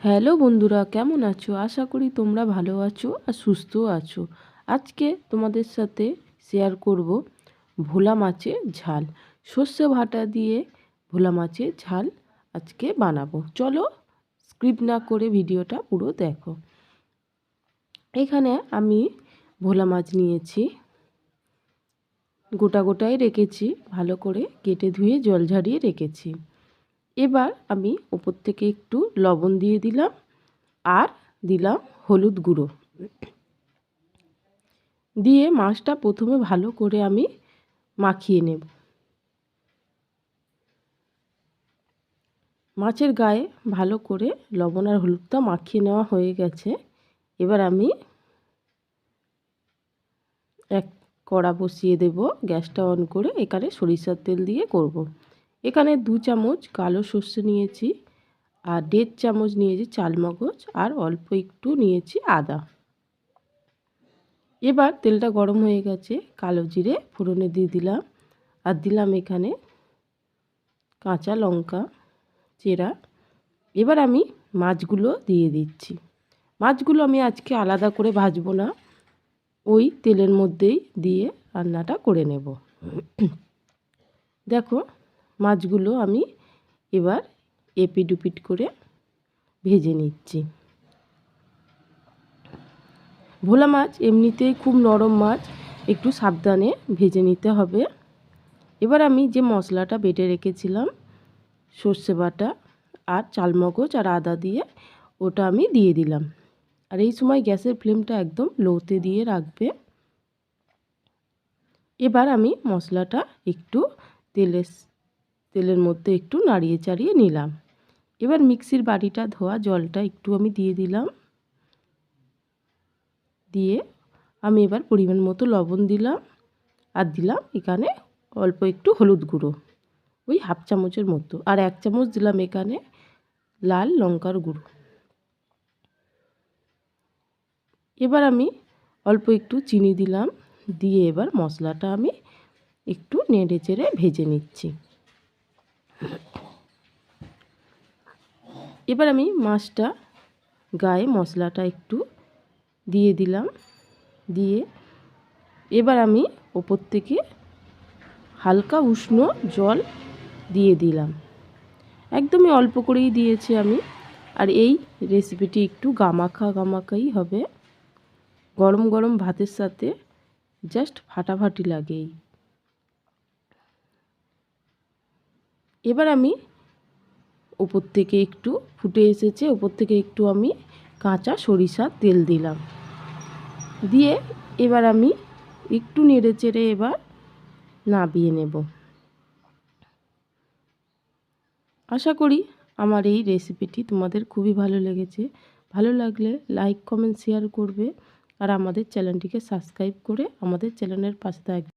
Hello বন্ধুরা, কেমন আছো? আশা করি তোমরা ভালো আছো আর সুস্থ আছো। আজকে তোমাদের সাথে শেয়ার করব ভোলা মাছের ঝাল। সর্ষে বাটা দিয়ে ভোলা মাছের ঝাল আজকে বানাবো। চলো স্কিপ না করে ভিডিওটা পুরো দেখো। এখানে আমি ভোলা মাছ নিয়েছি, গোটা গোটাই রেখেছি, ভালো করে কেটে ধুয়ে জল ঝরিয়ে রেখেছি। এবার আমি ওপর থেকে একটু লবণ দিয়ে দিলাম আর দিলাম হলুদ গুঁড়ো দিয়ে মাছটা প্রথমে ভালো করে আমি মাখিয়ে নেব। মাছের গায়ে ভালো করে লবণ আর হলুদটা মাখিয়ে নেওয়া হয়ে গেছে। এবার আমি এক কড়া বসিয়ে দেব, গ্যাসটা অন করে। এখানে সরিষার তেল দিয়ে করব। এখানে 2 চামচ কালো সর্ষে নিয়েছি আর 1.5 চামচ নিয়েছি চালমগজ আর অল্প একটু নিয়েছি আদা। এবার তেলটা গরম হয়ে গেছে, কালো জিরে ফোড়নে দিয়ে দিলাম আর দিলাম এখানে কাঁচা লঙ্কা চেরা। এবার আমি মাছগুলো দিয়ে দিচ্ছি। মাছগুলো আমি আজকে আলাদা করে ভাজবো না, ওই তেলের মধ্যেই দিয়ে রান্নাটা করে নেব। দেখো মাছগুলো আমি এবার এপিট ওপিট করে ভেজে নিচ্ছি। ভোলা মাছ এমনিতেই খুব নরম মাছ, একটু সাবধানে ভেজে নিতে হবে। এবার আমি যে মশলাটা বেটে রেখেছিলাম সর্ষে বাটা আর চালমগজ আর আদা দিয়ে, ওটা আমি দিয়ে দিলাম। আর এই সময় গ্যাসের ফ্লেমটা একদম লোতে দিয়ে রাখবে। এবার আমি মশলাটা একটু তেলের মধ্যে একটু নাড়িয়ে চাড়িয়ে নিলাম। এবার মিক্সির বাটিটা ধোয়া জলটা একটু আমি দিয়ে দিলাম। দিয়ে আমি এবার পরিমাণ মতো লবণ দিলাম আর দিলাম এখানে অল্প একটু হলুদ গুঁড়ো, ওই 1/2 চামচের মতো, আর 1 চামচ দিলাম এখানে লাল লঙ্কার গুঁড়ো। এবার আমি অল্প একটু চিনি দিলাম, দিয়ে এবার মশলাটা আমি একটু নেড়ে চেড়ে ভেজে নিচ্ছি। এবার আমি মাছটা গায়ে মশলাটা একটু দিয়ে দিলাম, দিয়ে এবার আমি ওপর থেকে হালকা উষ্ণ জল দিয়ে দিলাম। একদমই অল্প করেই দিয়েছি আমি। আর এই রেসিপিটি একটু গামাখাই হবে, গরম গরম ভাতের সাথে জাস্ট ফাটাফাটি লাগেই। এবার আমি ওপর থেকে একটু ফুটে এসেছে, ওপর থেকে একটু আমি কাঁচা সরিষার তেল দিলাম, দিয়ে এবার আমি একটু নেড়ে চেড়ে এবার নামিয়ে নেব। আশা করি আমার এই রেসিপিটি তোমাদের খুবই ভালো লেগেছে। ভালো লাগলে লাইক কমেন্ট শেয়ার করবে আর আমাদের চ্যানেলটিকে সাবস্ক্রাইব করে আমাদের চ্যানেলের পাশে থাকবে।